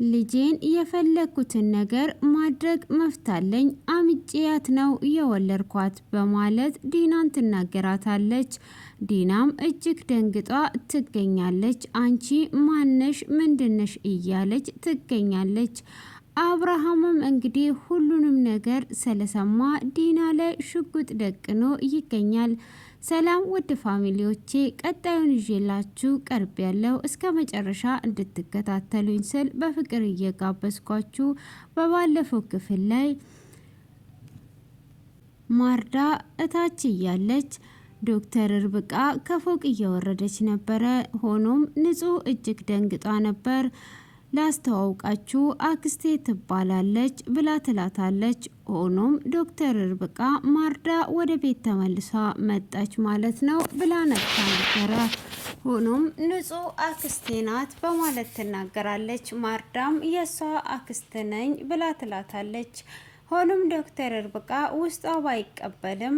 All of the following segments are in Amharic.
ልጄን የፈለኩትን ነገር ማድረግ መፍታለኝ አምጪያት ነው የወለድኳት በማለት ዲናን ትናገራታለች። ዲናም እጅግ ደንግጧ ትገኛለች። አንቺ ማነሽ ምንድነሽ እያለች ትገኛለች። አብርሃምም እንግዲህ ሁሉንም ነገር ስለሰማ ዲና ላይ ሽጉጥ ደቅኖ ይገኛል። ሰላም ውድ ፋሚሊዎቼ፣ ቀጣዩን ይዤላችሁ ቀርብ ያለው እስከ መጨረሻ እንድትከታተሉኝ ስል በፍቅር እየጋበዝኳችሁ፣ በባለፈው ክፍል ላይ ማርዳ እታች እያለች ዶክተር ርብቃ ከፎቅ እየወረደች ነበረ። ሆኖም ንጹህ እጅግ ደንግጧ ነበር። ላስተዋውቃችሁ አክስቴ ትባላለች ብላ ትላታለች። ሆኖም ዶክተር ርብቃ ማርዳ ወደ ቤት ተመልሳ መጣች ማለት ነው ብላ ነግታ ነበረ። ሆኖም ንጹህ አክስቴ ናት በማለት ትናገራለች። ማርዳም የሷ አክስት ነኝ ብላ ትላታለች። ሆኖም ዶክተር ርብቃ ውስጧ ባይቀበልም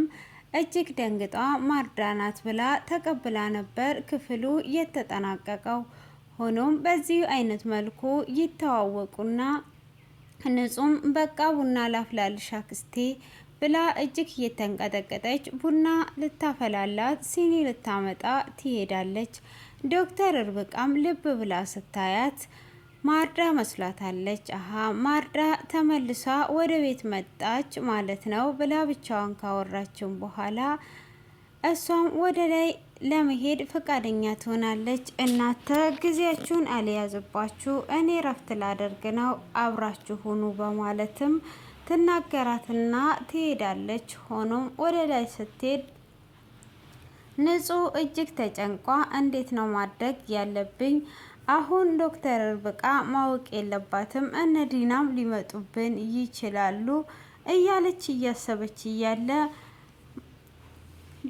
እጅግ ደንግጧ ማርዳ ናት ብላ ተቀብላ ነበር ክፍሉ የተጠናቀቀው። ሆኖም በዚህ አይነት መልኩ ይተዋወቁና ንጹም በቃ ቡና ላፍላልሽ አክስቴ ብላ እጅግ እየተንቀጠቀጠች ቡና ልታፈላላት ሲኒ ልታመጣ ትሄዳለች። ዶክተር ርብቃም ልብ ብላ ስታያት ማርዳ መስላታለች። ማርዳ ተመልሳ ወደ ቤት መጣች ማለት ነው ብላ ብቻዋን ካወራችን በኋላ እሷም ወደ ላይ ለመሄድ ፈቃደኛ ትሆናለች። እናንተ ጊዜያችሁን አልያዝባችሁ፣ እኔ ረፍት ላደርግ ነው፣ አብራችሁ ሁኑ በማለትም ትናገራትና ትሄዳለች። ሆኖም ወደ ላይ ስትሄድ ንጹህ እጅግ ተጨንቋ እንዴት ነው ማድረግ ያለብኝ? አሁን ዶክተር ርብቃ ማወቅ የለባትም፣ እነ ዲናም ሊመጡብን ይችላሉ እያለች እያሰበች እያለ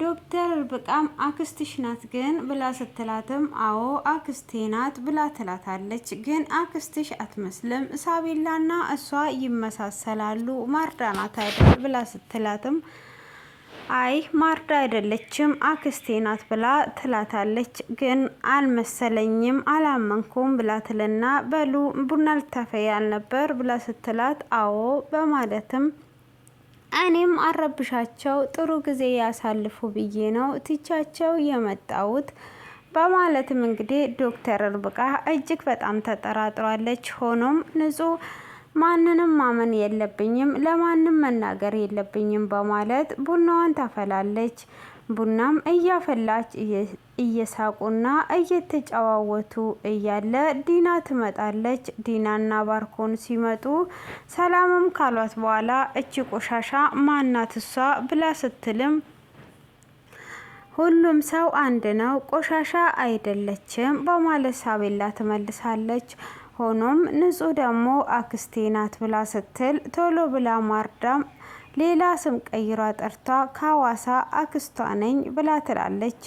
ዶክተር ርብቃም አክስትሽ ናት ግን ብላ ስትላትም አዎ አክስቴ ናት ብላ ትላታለች። ግን አክስትሽ አትመስልም፣ ሳቤላና እሷ ይመሳሰላሉ፣ ማርዳ ናት አይደል ብላ ስትላትም አይ ማርዳ አይደለችም አክስቴ ናት ብላ ትላታለች። ግን አልመሰለኝም አላመንኩም ብላ ትልና በሉ ቡና ልታፈያል ነበር ብላ ስትላት አዎ በማለትም እኔም አረብሻቸው ጥሩ ጊዜ ያሳልፉ ብዬ ነው ትቻቸው የመጣሁት በማለትም እንግዲህ ዶክተር ርብቃ እጅግ በጣም ተጠራጥራለች። ሆኖም ንጹህ ማንንም ማመን የለብኝም ለማንም መናገር የለብኝም በማለት ቡናዋን ታፈላለች። ቡናም እያፈላች እየሳቁና እየተጨዋወቱ እያለ ዲና ትመጣለች። ዲናና ባርኮን ሲመጡ ሰላምም ካሏት በኋላ እቺ ቆሻሻ ማናት እሷ ብላ ስትልም ሁሉም ሰው አንድ ነው ቆሻሻ አይደለችም በማለት ሳቤላ ትመልሳለች። ሆኖም ንጹህ ደግሞ አክስቴ ናት ብላ ስትል ቶሎ ብላ ማርዳም ሌላ ስም ቀይሯ ጠርቷ ከሐዋሳ አክስቷ ነኝ ብላ ትላለች።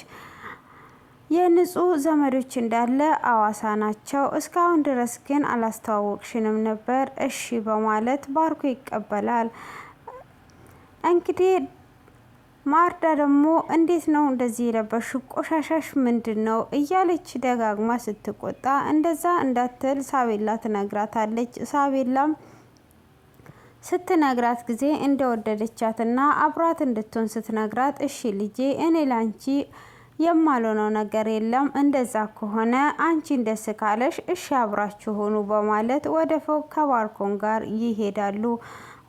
የንጹህ ዘመዶች እንዳለ ሐዋሳ ናቸው፣ እስካሁን ድረስ ግን አላስተዋወቅሽንም ነበር። እሺ በማለት ባርኮ ይቀበላል። እንግዲህ ማርዳ ደግሞ እንዴት ነው እንደዚህ የለበሽ ቆሻሻሽ ምንድን ነው እያለች ደጋግማ ስትቆጣ እንደዛ እንዳትል ሳቤላ ትነግራታለች። ሳቤላም ስትነግራት ጊዜ እንደወደደቻትና አብራት እንድትሆን ስትነግራት እሺ ልጄ እኔ ላንቺ የማልሆነው ነገር የለም፣ እንደዛ ከሆነ አንቺን ደስ ካለሽ እሺ አብራችሁ ሆኑ በማለት ወደ ፎቅ ከባርኮን ጋር ይሄዳሉ።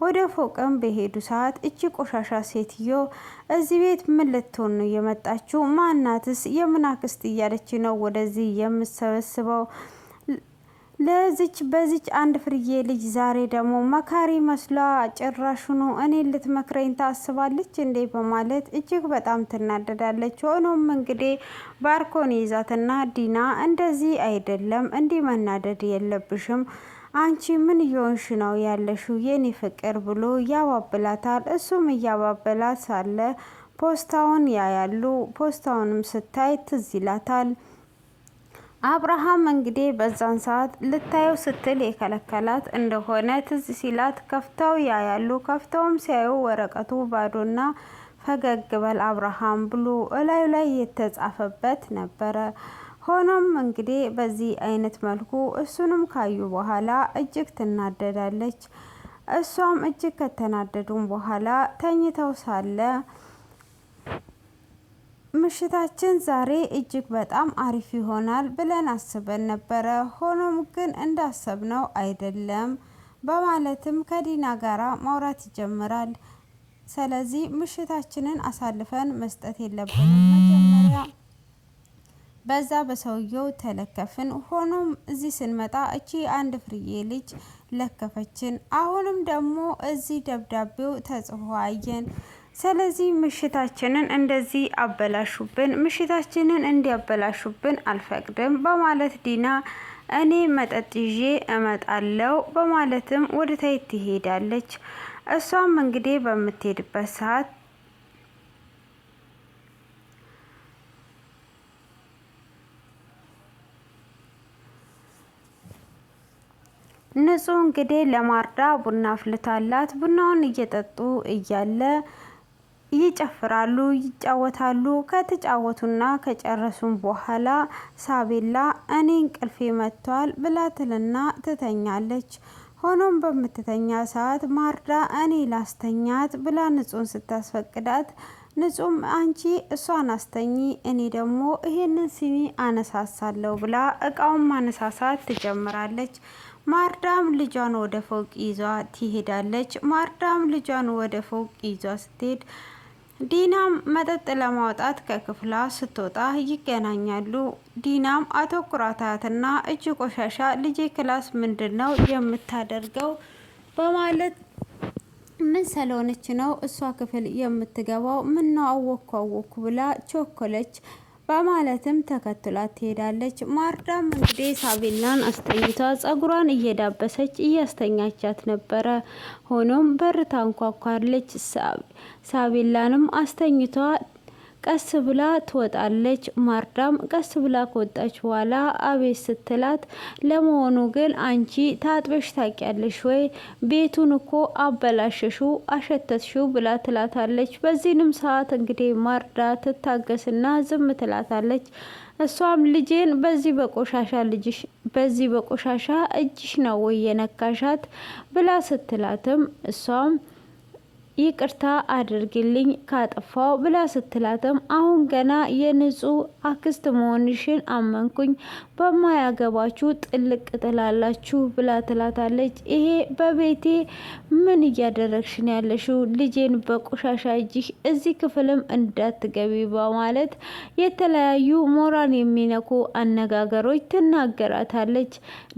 ወደ ፎቅም በሄዱ ሰዓት እቺ ቆሻሻ ሴትዮ እዚህ ቤት ምን ልትሆን ነው የመጣችው? ማናትስ? የምን አክስት እያለች ነው ወደዚህ የምሰበስበው? ለዚች በዚች አንድ ፍርዬ ልጅ ዛሬ ደግሞ መካሪ መስሏ ጭራሹኑ እኔ ልትመክረኝ ታስባለች እንዴ በማለት እጅግ በጣም ትናደዳለች። ሆኖም እንግዲህ ባርኮን ይዛትና ዲና እንደዚህ አይደለም እንዲህ መናደድ የለብሽም አንቺ ምን እየሆንሽ ነው ያለሽው የኔ ፍቅር ብሎ ያባብላታል። እሱም እያባበላት ሳለ ፖስታውን ያያሉ። ፖስታውንም ስታይ ትዝ ይላታል። አብርሃም እንግዲህ በዛን ሰዓት ልታየው ስትል የከለከላት እንደሆነ ትዝ ሲላት ከፍተው ያያሉ። ከፍተውም ሲያዩ ወረቀቱ ባዶና ፈገግ በል አብርሃም ብሎ እላዩ ላይ የተጻፈበት ነበረ። ሆኖም እንግዲህ በዚህ አይነት መልኩ እሱንም ካዩ በኋላ እጅግ ትናደዳለች። እሷም እጅግ ከተናደዱም በኋላ ተኝተው ሳለ ምሽታችን ዛሬ እጅግ በጣም አሪፍ ይሆናል ብለን አስበን ነበረ፣ ሆኖም ግን እንዳሰብነው አይደለም በማለትም ከዲና ጋራ ማውራት ይጀምራል። ስለዚህ ምሽታችንን አሳልፈን መስጠት የለብንም፣ መጀመሪያ በዛ በሰውየው ተለከፍን። ሆኖም እዚህ ስንመጣ እቺ አንድ ፍርዬ ልጅ ለከፈችን። አሁንም ደግሞ እዚህ ደብዳቤው ተጽፎ አየን። ስለዚህ ምሽታችንን እንደዚህ አበላሹብን፣ ምሽታችንን እንዲያበላሹብን አልፈቅድም በማለት ዲና እኔ መጠጥ ይዤ እመጣለሁ በማለትም ወደ ታይ ትሄዳለች። እሷም እንግዲህ በምትሄድበት ሰዓት ንጹህ እንግዲህ ለማርዳ ቡና አፍልታላት ቡናውን እየጠጡ እያለ ይጨፍራሉ፣ ይጫወታሉ። ከተጫወቱና ከጨረሱም በኋላ ሳቤላ እኔ እንቅልፌ መጥቷል ብላትልና ትተኛለች። ሆኖም በምትተኛ ሰዓት ማርዳ እኔ ላስተኛት ብላ ንጹህን ስታስፈቅዳት ንጹም አንቺ እሷን አስተኝ እኔ ደግሞ ይሄንን ሲኒ አነሳሳለሁ ብላ እቃውን ማነሳሳት ትጀምራለች። ማርዳም ልጇን ወደ ፎቅ ይዟ ትሄዳለች። ማርዳም ልጇን ወደ ፎቅ ይዟ ስትሄድ ዲናም መጠጥ ለማውጣት ከክፍሏ ስትወጣ ይገናኛሉ። ዲናም አተኩራታትና እጅ ቆሻሻ ልጄ ክላስ ምንድነው የምታደርገው በማለት ምን ስለሆነች ነው እሷ ክፍል የምትገባው? ምን ነው አወኩ ብላ ቾኮለች በማለትም ተከትላት ትሄዳለች። ማርዳም እንግዲህ ሳቤላን አስተኝቷ ጸጉሯን እየዳበሰች እያስተኛቻት ነበረ። ሆኖም በር ታንኳኳለች። ሳቤላንም አስተኝቷ ቀስ ብላ ትወጣለች። ማርዳም ቀስ ብላ ከወጣች በኋላ አቤት ስትላት ለመሆኑ ግን አንቺ ታጥበሽ ታውቂያለሽ ወይ? ቤቱን እኮ አበላሸሹ አሸተትሹ ብላ ትላታለች። በዚህንም ሰዓት እንግዲህ ማርዳ ትታገስና ዝም ትላታለች። እሷም ልጄን በዚህ በቆሻሻ እጅሽ ነው ወይ የነካሻት ብላ ስትላትም እሷም ይቅርታ አድርግልኝ ካጠፋው ብላ ስትላትም አሁን ገና የንጹህ አክስት መሆንሽን አመንኩኝ፣ በማያገባችሁ ጥልቅ ጥላላችሁ ብላ ትላታለች። ይሄ በቤቴ ምን እያደረግሽ ነው ያለሽው? ልጄን በቆሻሻ እጅሽ እዚህ ክፍልም እንዳትገቢ በማለት የተለያዩ ሞራል የሚነኩ አነጋገሮች ትናገራታለች።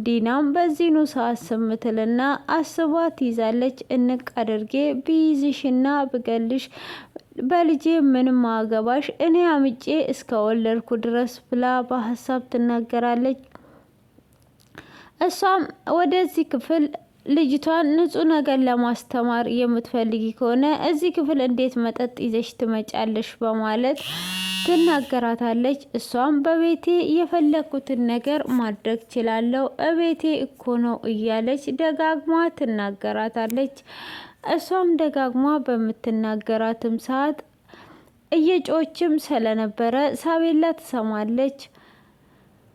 ዲናም በዚህኑ ሰዓት ስምትልና አስቧት ይዛለች። እንቅ አድርጌ ቢይዝ ሽና ብገልሽ በልጄ ምንም አገባሽ እኔ አምጬ እስከ ወለድኩ ድረስ ብላ በሀሳብ ትናገራለች። እሷም ወደዚህ ክፍል ልጅቷን ንጹህ ነገር ለማስተማር የምትፈልጊ ከሆነ እዚህ ክፍል እንዴት መጠጥ ይዘሽ ትመጫለሽ በማለት ትናገራታለች። እሷም በቤቴ የፈለኩትን ነገር ማድረግ ችላለሁ እቤቴ እኮ ነው እያለች ደጋግማ ትናገራታለች። እሷም ደጋግማ በምትናገራትም ሰዓት እየጮችም ስለነበረ ሳቤላ ትሰማለች።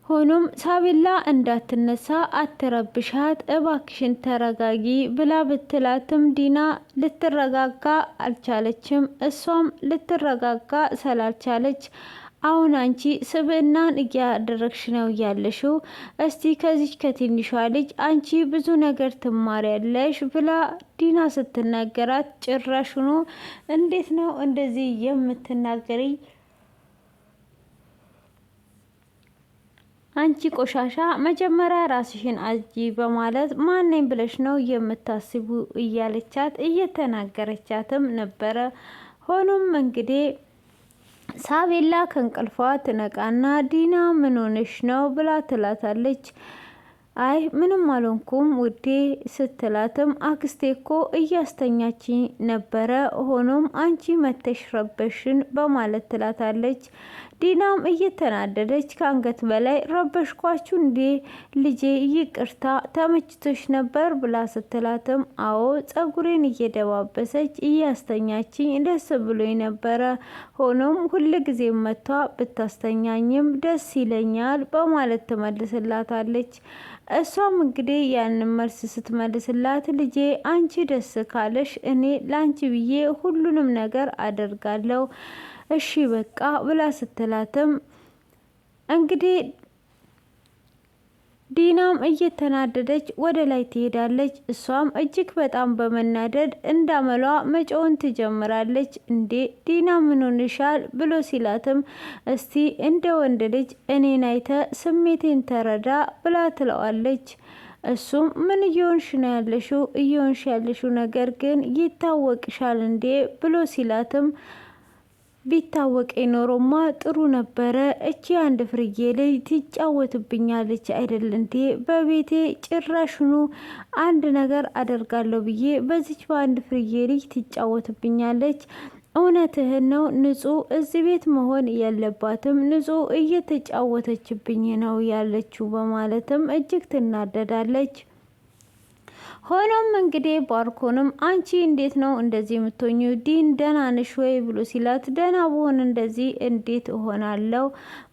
ሆኖም ሳቤላ እንዳትነሳ አትረብሻት እባክሽን ተረጋጊ ብላ ብትላትም ዲና ልትረጋጋ አልቻለችም። እሷም ልትረጋጋ ስላልቻለች አሁን አንቺ ስብእናን እያደረግሽ ነው ያለሽው፣ እስቲ ከዚች ከትንሿ ልጅ አንቺ ብዙ ነገር ትማሪያለሽ ብላ ዲና ስትናገራት ጭራሽኑ እንዴት ነው እንደዚህ የምትናገሪ? አንቺ ቆሻሻ መጀመሪያ ራስሽን አጂ በማለት ማንነኝ ብለሽ ነው የምታስቡ እያለቻት እየተናገረቻትም ነበረ። ሆኖም እንግዲህ ሳቤላ ከእንቅልፏ ትነቃና ዲና ምን ሆነሽ ነው ብላ ትላታለች። አይ ምንም አልሆንኩም ውዴ ስትላትም አክስቴ እኮ እያስተኛችኝ ነበረ፣ ሆኖም አንቺ መተሽ ረበሽን በማለት ትላታለች። ዲናም እየተናደደች ከአንገት በላይ ረበሽኳችሁ እንዴ ልጄ ይቅርታ ተመችቶሽ ነበር ብላ ስትላትም አዎ ጸጉሬን እየደባበሰች እያስተኛችኝ ደስ ብሎኝ ነበረ፣ ሆኖም ሁልጊዜ መቷ ብታስተኛኝም ደስ ይለኛል በማለት ትመልስላታለች። እሷም እንግዲህ ያንን መልስ ስትመልስላት ልጄ አንቺ ደስ ካለሽ እኔ ላንቺ ብዬ ሁሉንም ነገር አደርጋለሁ እሺ በቃ ብላ ስትላትም እንግዲህ ዲናም እየተናደደች ወደ ላይ ትሄዳለች። እሷም እጅግ በጣም በመናደድ እንዳመሏ መጮውን ትጀምራለች። እንዴ ዲና ምን ሆነሻል ብሎ ሲላትም እስቲ እንደ ወንድ ልጅ እኔን አይተ ስሜቴን ተረዳ ብላ ትለዋለች። እሱም ምን እየሆንሽ ነው ያለሽው? እየሆንሽ ያለሽው ነገር ግን ይታወቅሻል እንዴ ብሎ ሲላትም ቢታወቅ ኖሮማ ጥሩ ነበረ። እቺ አንድ ፍርዬ ልጅ ትጫወትብኛለች አይደል እንዴ? በቤቴ ጭራሽኑ አንድ ነገር አደርጋለሁ ብዬ በዚች በአንድ ፍርዬ ልጅ ትጫወትብኛለች። እውነትህን ነው ንጹህ እዚህ ቤት መሆን የለባትም፣ ንጹህ እየተጫወተችብኝ ነው ያለችው በማለትም እጅግ ትናደዳለች። ሆኖም እንግዲህ ባርኮንም አንቺ እንዴት ነው እንደዚህ የምትሆኚው? ዲን ደህና ነሽ ወይ ብሎ ሲላት ደህና ብሆን እንደዚህ እንዴት እሆናለሁ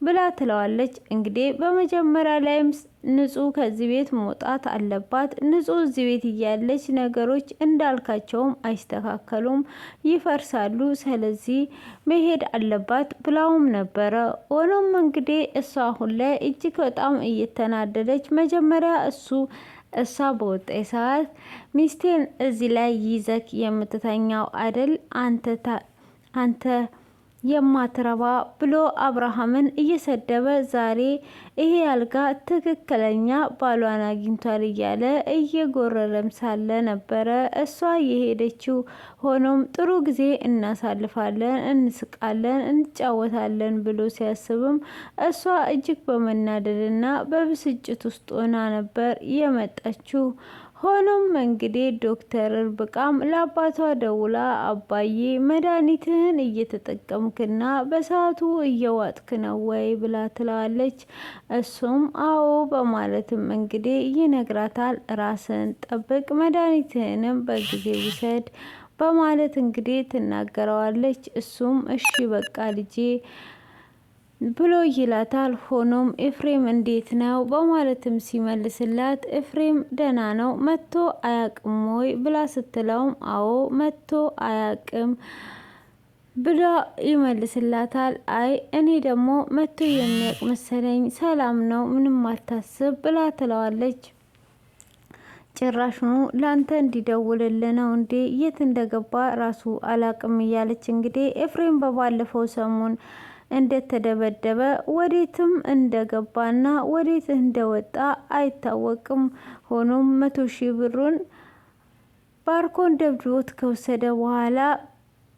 ብላ ትለዋለች። እንግዲህ በመጀመሪያ ላይም ንጹህ ከዚህ ቤት መውጣት አለባት። ንጹህ እዚህ ቤት እያለች ነገሮች እንዳልካቸውም አይስተካከሉም፣ ይፈርሳሉ። ስለዚህ መሄድ አለባት ብላውም ነበረ። ሆኖም እንግዲህ እሷ አሁን ላይ እጅግ በጣም እየተናደደች መጀመሪያ እሷ በወጣይ ሰዓት ሚስቴን እዚህ ላይ ይዘክ የምትተኛው አደል አንተ የማትረባ ብሎ አብርሃምን እየሰደበ ዛሬ ይሄ አልጋ ትክክለኛ ባሏን አግኝቷል እያለ እየጎረረም ሳለ ነበረ እሷ የሄደችው። ሆኖም ጥሩ ጊዜ እናሳልፋለን፣ እንስቃለን፣ እንጫወታለን ብሎ ሲያስብም እሷ እጅግ በመናደድና በብስጭት ውስጥ ሆና ነበር የመጣችው። ሆኖም እንግዲህ ዶክተር ርብቃም ለአባቷ ደውላ አባዬ መድኃኒትህን እየተጠቀምክና በሰዓቱ እየዋጥክ ነው ወይ ብላ ትለዋለች። እሱም አዎ በማለትም እንግዲህ ይነግራታል። ራስን ጠብቅ፣ መድኃኒትህንም በጊዜ ውሰድ በማለት እንግዲህ ትናገረዋለች። እሱም እሺ በቃ ልጄ ብሎ ይላታል። ሆኖም ኤፍሬም እንዴት ነው በማለትም ሲመልስላት ኤፍሬም ደህና ነው መጥቶ አያቅም ወይ ብላ ስትለውም አዎ መጥቶ አያቅም ብላ ይመልስላታል። አይ እኔ ደግሞ መጥቶ የሚያቅ መሰለኝ፣ ሰላም ነው ምንም አታስብ ብላ ትለዋለች። ጭራሽኑ ላንተ እንዲደውልልህ ነው እንዴ? የት እንደገባ ራሱ አላቅም እያለች እንግዲህ ኤፍሬም በባለፈው ሰሞን እንደተደበደበ ወዴትም እንደገባና ወዴት እንደወጣ አይታወቅም። ሆኖም 100,000 ብሩን ባርኮን ደብድቦት ከወሰደ በኋላ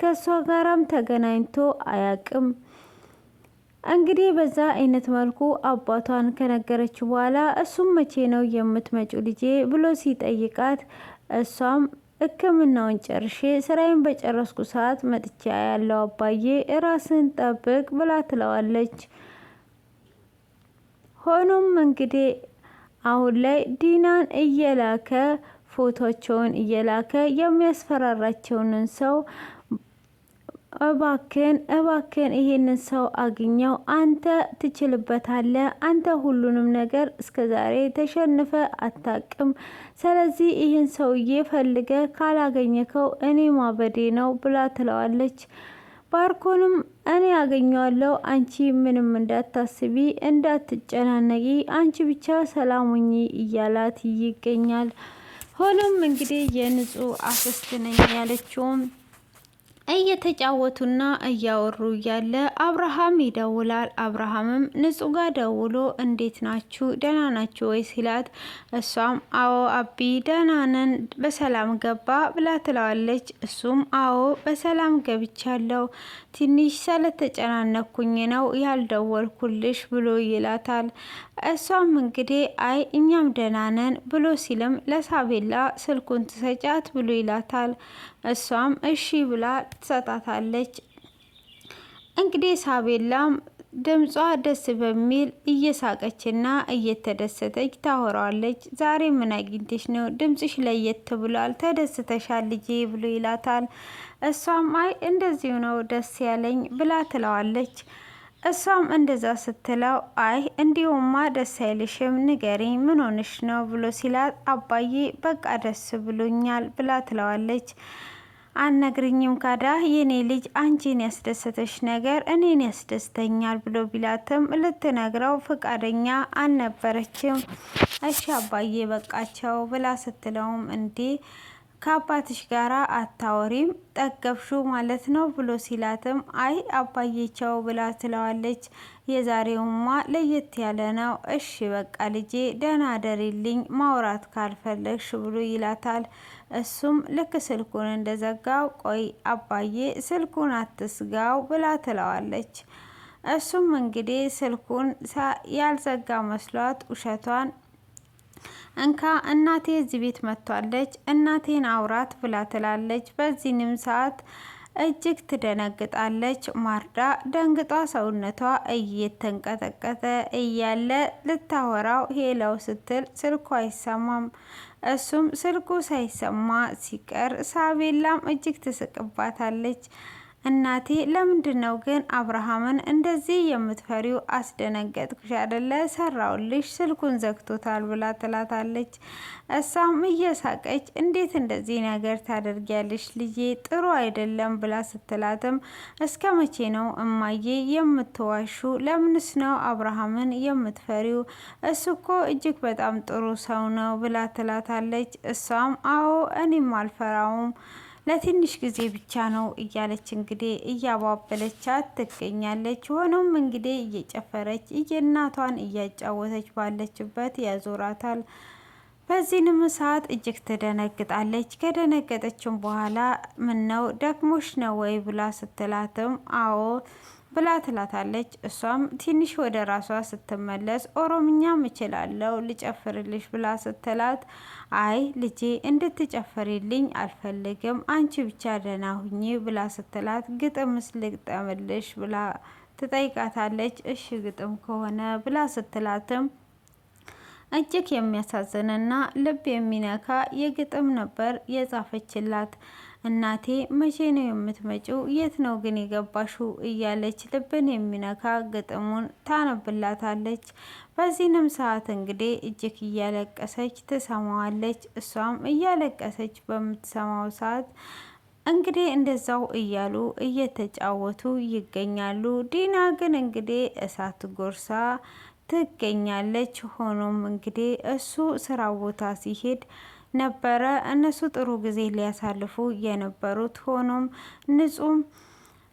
ከሷ ጋራም ተገናኝቶ አያቅም። እንግዲህ በዛ አይነት መልኩ አባቷን ከነገረችው በኋላ እሱም መቼ ነው የምትመጪው ልጄ ብሎ ሲጠይቃት እሷም ሕክምናውን ጨርሼ ስራዬን በጨረስኩ ሰዓት መጥቻ ያለው አባዬ ራስን ጠብቅ ብላ ትለዋለች። ሆኖም እንግዲህ አሁን ላይ ዲናን እየላከ ፎቶቸውን እየላከ የሚያስፈራራቸውን ሰው እባክን ይሄንን ሰው አግኘው፣ አንተ ትችልበታለህ፣ አንተ ሁሉንም ነገር እስከዛሬ ተሸንፈ አታቅም፣ ስለዚህ ይህን ሰውዬ ፈልገ ካላገኘከው እኔ ማበዴ ነው ብላ ትለዋለች። ባርኮንም እኔ ያገኘዋለሁ፣ አንቺ ምንም እንዳታስቢ እንዳትጨናነቂ፣ አንቺ ብቻ ሰላሙኝ እያላት ይገኛል። ሆኖም እንግዲህ የንጹህ አክስት ነኝ ያለችውም እየተጫወቱና እያወሩ እያለ አብርሃም ይደውላል። አብርሃምም ንጹህ ጋር ደውሎ እንዴት ናችሁ ደህና ናችሁ ወይ ሲላት እሷም አዎ አቢ ደህና ነን በሰላም ገባ ብላ ትለዋለች። እሱም አዎ በሰላም ገብቻለሁ ትንሽ ስለተጨናነኩኝ ነው ያልደወልኩልሽ ብሎ ይላታል። እሷም እንግዲህ አይ እኛም ደህና ነን ብሎ ሲልም ለሳቤላ ስልኩን ትሰጫት ብሎ ይላታል። እሷም እሺ ብላ ትሰጣታለች። እንግዲህ ሳቤላም ድምጿ ደስ በሚል እየሳቀችና እየተደሰተች ታወራዋለች። ዛሬ ምን አግኝተሽ ነው ድምጽሽ ለየት ብሏል ተደስተሻል ልጄ ብሎ ይላታል። እሷም አይ እንደዚሁ ነው ደስ ያለኝ ብላ ትለዋለች። እሷም እንደዛ ስትለው አይ እንዲሁማ ደስ አይልሽም ንገሪኝ ምን ሆንሽ ነው ብሎ ሲላት አባዬ በቃ ደስ ብሎኛል ብላ ትለዋለች። አነግርኝም ካዳ የኔ ልጅ አንቺን ያስደሰተሽ ነገር እኔን ያስደስተኛል ብሎ ቢላትም ልትነግረው ፍቃደኛ አልነበረችም። እሺ አባዬ በቃቸው ብላ ስትለውም እንዴ ከአባትሽ ጋራ አታወሪም ጠገብሹ ማለት ነው ብሎ ሲላትም አይ አባዬቸው ብላ ትለዋለች። የዛሬውማ ለየት ያለ ነው እሺ በቃ ልጄ ደህና ደሪልኝ ማውራት ካልፈለግሽ ብሎ ይላታል። እሱም ልክ ስልኩን እንደዘጋው ቆይ አባዬ ስልኩን አትስጋው ብላ ትለዋለች። እሱም እንግዲህ ስልኩን ያልዘጋ መስሏት ውሸቷን እንካ እናቴ እዚህ ቤት መጥቷለች እናቴን አውራት ብላ ትላለች። በዚህንም ሰዓት እጅግ ትደነግጣለች። ማርዳ ደንግጧ ሰውነቷ እየተንቀጠቀጠ እያለ ልታወራው ሄለው ስትል ስልኩ አይሰማም። እሱም ስልኩ ሳይሰማ ሲቀር ሳቤላም እጅግ ትስቅባታለች። እናቴ ለምንድን ነው ግን አብርሃምን እንደዚህ የምትፈሪው? አስደነገጥኩሽ አይደለ? ሰራውልሽ ስልኩን ዘግቶታል ብላ ትላታለች። እሷም እየሳቀች እንዴት እንደዚህ ነገር ታደርጊያለሽ ልጄ ጥሩ አይደለም ብላ ስትላትም እስከ መቼ ነው እማዬ የምትዋሹ? ለምንስ ነው አብርሃምን የምትፈሪው? እሱ እኮ እጅግ በጣም ጥሩ ሰው ነው ብላ ትላታለች። እሷም አዎ እኔም አልፈራውም ለትንሽ ጊዜ ብቻ ነው እያለች እንግዲህ እያባበለቻት ትገኛለች። ሆኖም እንግዲህ እየጨፈረች እናቷን እያጫወተች ባለችበት ያዞራታል። በዚህንም ሰዓት እጅግ ትደነግጣለች። ከደነገጠችም በኋላ ምን ነው ደክሞሽ ነው ወይ ብላ ስትላትም አዎ ብላ ትላታለች። እሷም ትንሽ ወደ ራሷ ስትመለስ ኦሮምኛም እችላለሁ ልጨፍርልሽ ብላ ስትላት አይ ልጄ እንድትጨፍሪልኝ አልፈልግም አንቺ ብቻ ደህና ሁኚ ብላ ስትላት ግጥምስ ልግጠምልሽ ብላ ትጠይቃታለች። እሺ ግጥም ከሆነ ብላ ስትላትም እጅግ የሚያሳዝንና ልብ የሚነካ የግጥም ነበር የጻፈችላት። እናቴ መቼ ነው የምትመጪው? የት ነው ግን የገባሽው? እያለች ልብን የሚነካ ግጥሙን ታነብላታለች። በዚህንም ሰዓት እንግዲህ እጅግ እያለቀሰች ትሰማዋለች። እሷም እያለቀሰች በምትሰማው ሰዓት እንግዲህ እንደዛው እያሉ እየተጫወቱ ይገኛሉ። ዲና ግን እንግዲህ እሳት ጎርሳ ትገኛለች። ሆኖም እንግዲህ እሱ ስራ ቦታ ሲሄድ ነበረ እነሱ ጥሩ ጊዜ ሊያሳልፉ የነበሩት። ሆኖም ንጹም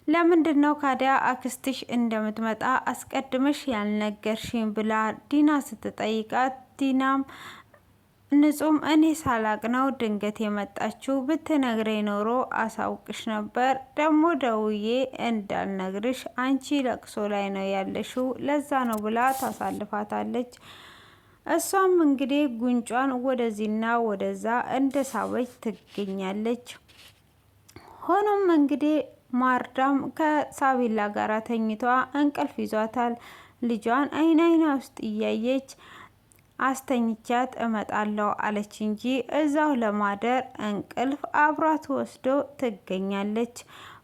ለምንድን ነው ካዲያ አክስትሽ እንደምትመጣ አስቀድመሽ ያልነገርሽኝ ብላ ዲና ስትጠይቃት ዲናም ንጹም እኔ ሳላቅ ነው ድንገት የመጣችው ብትነግረኝ ኖሮ አሳውቅሽ ነበር ደግሞ ደውዬ እንዳልነግርሽ አንቺ ለቅሶ ላይ ነው ያለሽው ለዛ ነው ብላ ታሳልፋታለች። እሷም እንግዲህ ጉንጯን ወደዚህና ወደዛ እንደሳበች ትገኛለች። ሆኖም እንግዲህ ማርዳም ከሳቢላ ጋር ተኝቷ እንቅልፍ ይዟታል። ልጇን አይና ውስጥ እያየች አስተኝቻት እመጣለሁ አለች እንጂ እዛው ለማደር እንቅልፍ አብሯት ወስዶ ትገኛለች።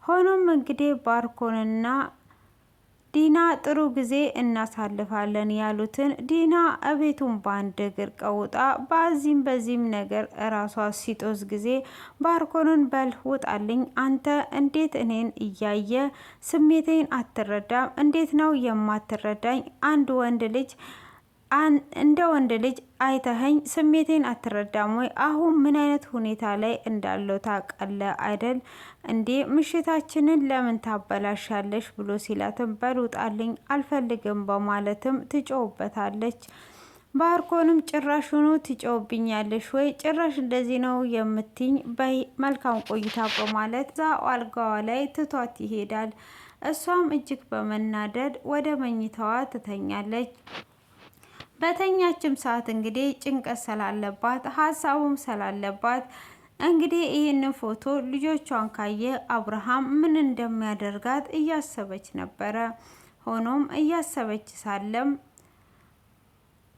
ሆኖም እንግዲህ ባርኮንና ዲና ጥሩ ጊዜ እናሳልፋለን ያሉትን ዲና እቤቱን በአንድ እግር ቀውጣ በዚህም ነገር እራሷ ሲጦዝ ጊዜ ባርኮንን በል ውጣልኝ አንተ እንዴት እኔን እያየ ስሜቴን አትረዳም? እንዴት ነው የማትረዳኝ? አንድ ወንድ ልጅ እንደ ወንድ ልጅ አይተኸኝ ስሜቴን አትረዳም ወይ? አሁን ምን አይነት ሁኔታ ላይ እንዳለው ታውቃለህ አይደል እንዴ? ምሽታችንን ለምን ታበላሻለሽ ብሎ ሲላትም በሉጣልኝ አልፈልግም በማለትም ትጮውበታለች። ባርኮንም ጭራሹኑ ትጮውብኛለሽ ወይ? ጭራሽ እንደዚህ ነው የምትኝ? በይ መልካም ቆይታ በማለት እዛ አልጋዋ ላይ ትቷት ይሄዳል። እሷም እጅግ በመናደድ ወደ መኝታዋ ትተኛለች። በተኛችም ሰዓት እንግዲህ ጭንቀት ስላለባት ሀሳቡም ስላለባት እንግዲህ ይህንን ፎቶ ልጆቿን ካየ አብርሃም ምን እንደሚያደርጋት እያሰበች ነበረ። ሆኖም እያሰበች ሳለም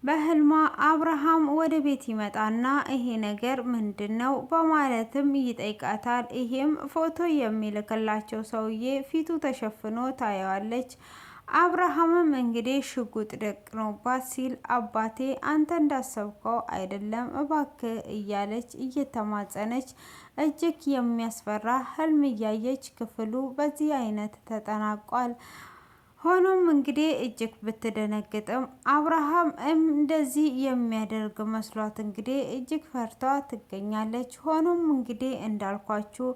በህልሟ አብርሃም ወደ ቤት ይመጣና ይሄ ነገር ምንድን ነው በማለትም ይጠይቃታል። ይሄም ፎቶ የሚልክላቸው ሰውዬ ፊቱ ተሸፍኖ ታየዋለች። አብርሃምም እንግዲህ ሽጉጥ ደቅኖባት ሲል አባቴ አንተ እንዳሰብከው አይደለም እባክህ እያለች እየተማጸነች እጅግ የሚያስፈራ ህልም እያየች ክፍሉ በዚህ አይነት ተጠናቋል። ሆኖም እንግዲህ እጅግ ብትደነግጥም አብርሃም እንደዚህ የሚያደርግ መስሏት እንግዲህ እጅግ ፈርታ ትገኛለች። ሆኖም እንግዲህ እንዳልኳችሁ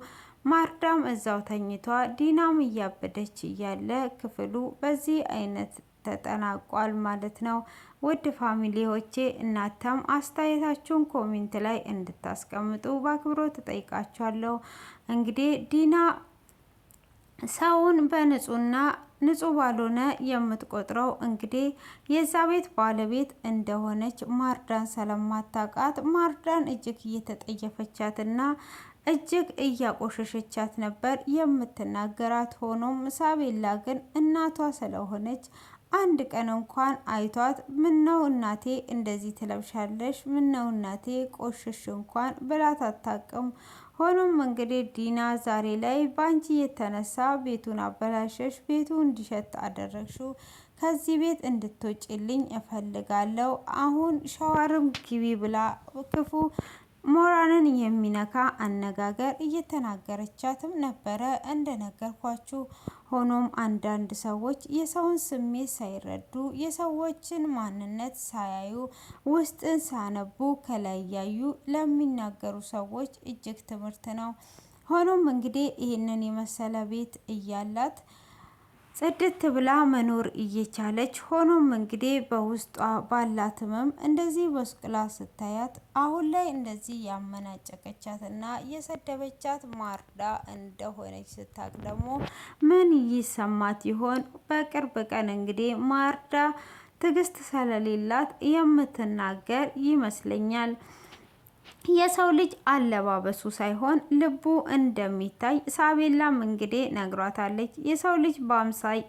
ማርዳም እዛው ተኝቷ ዲናም እያበደች እያለ ክፍሉ በዚህ አይነት ተጠናቋል ማለት ነው። ውድ ፋሚሊዎቼ እናንተም አስተያየታችሁን ኮሜንት ላይ እንድታስቀምጡ በአክብሮት እጠይቃችኋለሁ። እንግዲህ ዲና ሰውን በንጹህና ንጹህ ባልሆነ የምትቆጥረው እንግዲህ የዛ ቤት ባለቤት እንደሆነች ማርዳን ስለማታውቃት ማርዳን እጅግ እየተጠየፈቻትና እጅግ እያቆሸሸቻት ነበር የምትናገራት። ሆኖም ሳቤላ ግን እናቷ ስለሆነች አንድ ቀን እንኳን አይቷት ምነው እናቴ እንደዚህ ትለብሻለሽ፣ ምነው እናቴ ቆሽሽ እንኳን ብላት አታውቅም። ሆኖም እንግዲህ ዲና ዛሬ ላይ በአንቺ የተነሳ ቤቱን አበላሸሽ፣ ቤቱ እንዲሸት አደረግሽው፣ ከዚህ ቤት እንድትወጪልኝ እፈልጋለሁ፣ አሁን ሻዋርም ግቢ ብላ ክፉ ሞራልን የሚነካ አነጋገር እየተናገረቻትም ነበረ እንደነገርኳችሁ። ሆኖም አንዳንድ ሰዎች የሰውን ስሜት ሳይረዱ የሰዎችን ማንነት ሳያዩ ውስጥን ሳያነቡ ከላይ ያዩ ለሚናገሩ ሰዎች እጅግ ትምህርት ነው። ሆኖም እንግዲህ ይህንን የመሰለ ቤት እያላት ጽድት ብላ መኖር እየቻለች ሆኖም እንግዲህ በውስጧ ባላት ህመም እንደዚህ በስቅላ ስታያት አሁን ላይ እንደዚህ ያመናጨቀቻትና የሰደበቻት ማርዳ እንደሆነች ስታቅ ደግሞ ምን ይሰማት ይሆን? በቅርብ ቀን እንግዲህ ማርዳ ትዕግስት ስለሌላት የምትናገር ይመስለኛል። የሰው ልጅ አለባበሱ ሳይሆን ልቡ እንደሚታይ ሳቤላም እንግዲህ ነግሯታለች። የሰው ልጅ በአምሳይ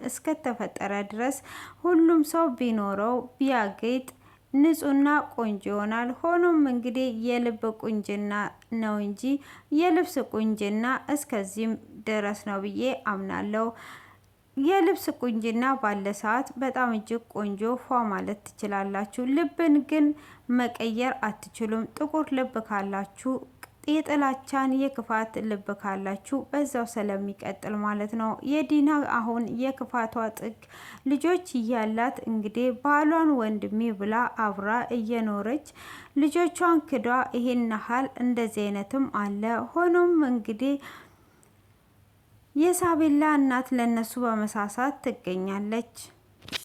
እስከተፈጠረ ድረስ ሁሉም ሰው ቢኖረው ቢያጌጥ ንጹህና ቆንጆ ይሆናል። ሆኖም እንግዲህ የልብ ቁንጅና ነው እንጂ የልብስ ቁንጅና እስከዚህም ድረስ ነው ብዬ አምናለሁ። የልብስ ቁንጅና ባለ ሰዓት በጣም እጅግ ቆንጆ ፏ ማለት ትችላላችሁ። ልብን ግን መቀየር አትችሉም። ጥቁር ልብ ካላችሁ የጥላቻን የክፋት ልብ ካላችሁ በዛው ስለሚቀጥል ማለት ነው። የዲና አሁን የክፋቷ ጥግ ልጆች እያላት እንግዲህ ባሏን ወንድሜ ብላ አብራ እየኖረች ልጆቿን ክዷ ይሄን ያህል እንደዚህ አይነትም አለ። ሆኖም እንግዲህ የሳቤላ እናት ለነሱ በመሳሳት ትገኛለች።